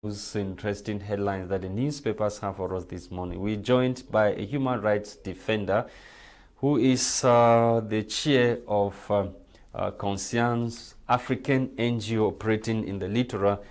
Those interesting headlines that the newspapers have for us this morning. We're joined by a human rights defender who is the chair of Conscience African NGO operating in the littoral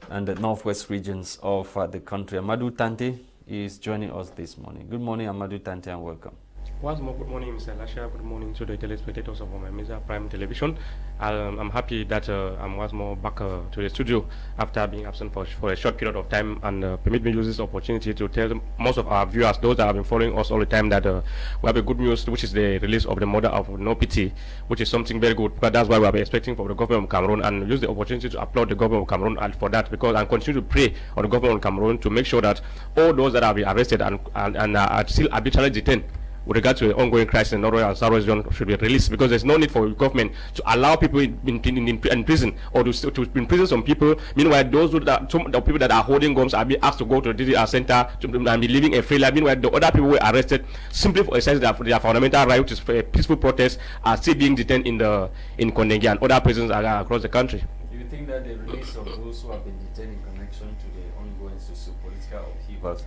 and the northwest regions of the country. Amadou Tante is joining us this morning. Good morning, Amadou Tante, and welcome. Once more, good morning, Mr. Lasha. Good morning to the telespectators of my Mesa Prime Television. I'm happy that I'm once more back to the studio after being absent for a short period of time, and permit me to use this opportunity to tell most of our viewers, those that have been following us all the time, that we have a good news, which is the release of the mother of No Pity, which is something very good. But that's why we are expecting from the government of Cameroon, and use the opportunity to applaud the government of Cameroon for that, because I continue to pray on the government of Cameroon to make sure that all those that have been arrested and are still arbitrarily detained with regard to the ongoing crisis in the Northwest and Southwest region should be released, because there's no need for government to allow people in prison or to imprison some people. Meanwhile, those the people that are holding guns are being asked to go to the DDR center and be living a free life. Meanwhile, the other people were arrested simply for exercising their fundamental right, which is for a peaceful protest, are still being detained in Kondengi and other prisons across the country. Do you think that the release of those who have been detained in connection to the ongoing socio-political upheavals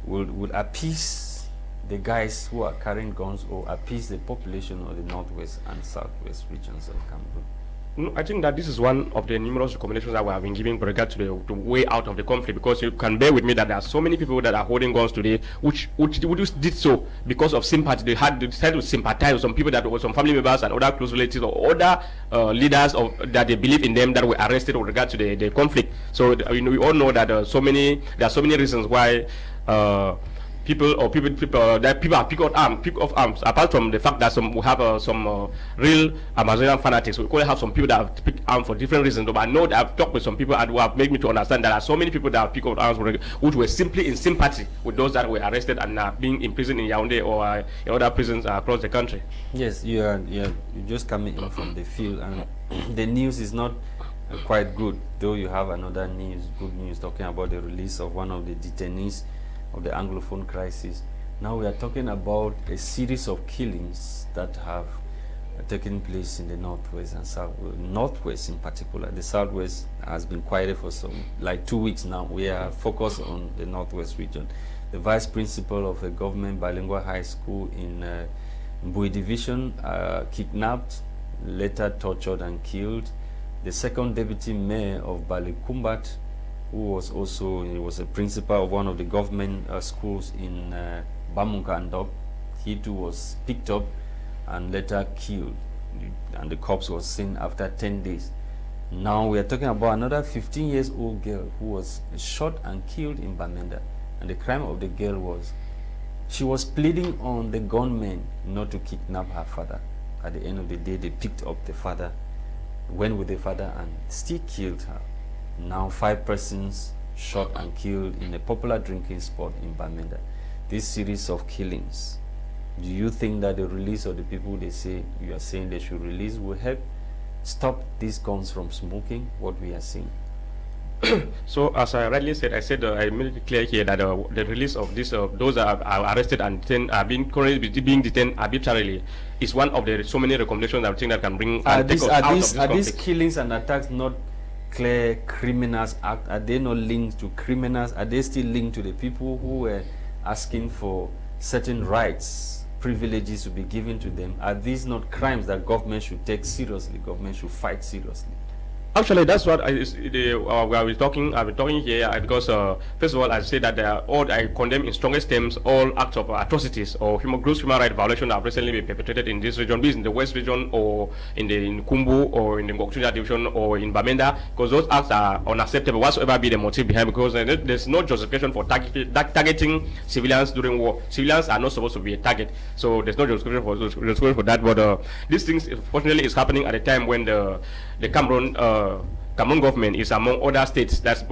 will appease the guys who are carrying guns, or appease the population of the northwest and southwest regions of Cameroon? No, I think that this is one of the numerous recommendations that we have been giving with regard to the way out of the conflict, because you can bear with me that there are so many people that are holding guns today which did so because of sympathy. They decided to sympathize with some people, that were some family members and other close relatives or other leaders that they believe in them, that were arrested with regard to the conflict. So we all know that there are so many reasons why people are picked up arms. Apart from the fact that we have some real Amazonian fanatics, we could have some people that have picked arms for different reasons. But I know that I've talked with some people who have made me to understand that there are so many people that have picked up arms which were simply in sympathy with those that were arrested and are being imprisoned in Yaoundé or in other prisons across the country. Yes, you're just coming in from the field, and the news is not quite good, though you have another good news talking about the release of one of the detainees of the Anglophone crisis. Now we are talking about a series of killings that have taken place in the northwest and southwest. Northwest in particular. The southwest has been quiet for like 2 weeks now. We are focused on the northwest region. The vice principal of a government bilingual high school in Mbui division kidnapped, later tortured and killed. The second deputy mayor of Balikumbat, who was was a principal of one of the government schools in Bamunka and Dog. He too was picked up and later killed, and the corpse was seen after 10 days. Now we are talking about another 15-year-old girl who was shot and killed in Bamenda, and the crime of the girl was she was pleading on the gunmen not to kidnap her father. At the end of the day, they picked up the father, went with the father, and still killed her. Now 5 persons shot and killed in a popular drinking spot in Bamenda. This series of killings, do you think that the release of the people you are saying they should release will help stop these guns from smoking, what we are seeing? So as I rightly said, I made it clear here that the release of those that are arrested and detained, are currently being detained arbitrarily, is one of the so many recommendations I think that can bring are these killings and attacks not clear criminals act? Are they not linked to criminals? Are they still linked to the people who were asking for certain rights, privileges to be given to them? Are these not crimes that government should take seriously, government should fight seriously? Actually, that's what I've been talking here, because first of all, I say that I condemn in strongest terms all acts of atrocities or gross human rights violations that have recently been perpetrated in this region, be it in the West region or in Kumbu or in the Gov't division or in Bamenda, because those acts are unacceptable, whatsoever be the motive behind, because there's no justification for targeting civilians during war. Civilians are not supposed to be a target, so there's no justification for that. But these things, fortunately, is happening at a time when the Cameroon government is among other states that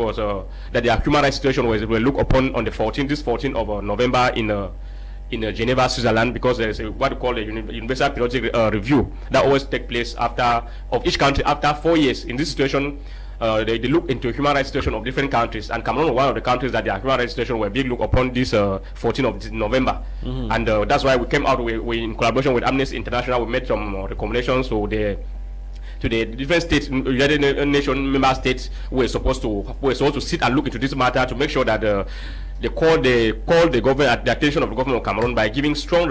their human rights situation was looked upon on the 14th of November in Geneva, Switzerland, because there is what we call a universal periodic review that always takes place of each country after 4 years. In this situation, they look into human rights situation of different countries, and Cameroon was one of the countries that their human rights situation were being looked upon this 14th of November. And that's why we came out, we in collaboration with Amnesty International, we made some recommendations. So to the different states, United Nation member states who are supposed to sit and look into this matter to make sure that they call the government at the attention of the government of Cameroon by giving firm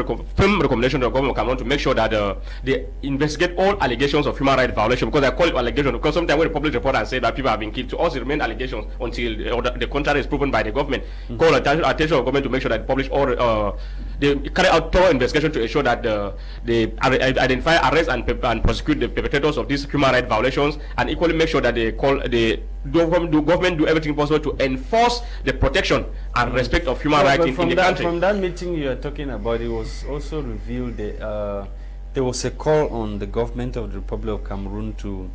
recommendation to the government of Cameroon to make sure that they investigate all allegations of human rights violation. Because I call it allegations because sometimes when the public report and say that people have been killed, to us it remains allegations until the contrary is proven by the government. Call attention of the government to make sure that they publish all they carry out thorough investigation to ensure that they identify, arrest, and prosecute the perpetrators of these human rights violations, and equally make sure that the government do everything possible to enforce the protection and respect of human rights in the country. From that meeting you are talking about, it was also revealed that there was a call on the government of the Republic of Cameroon to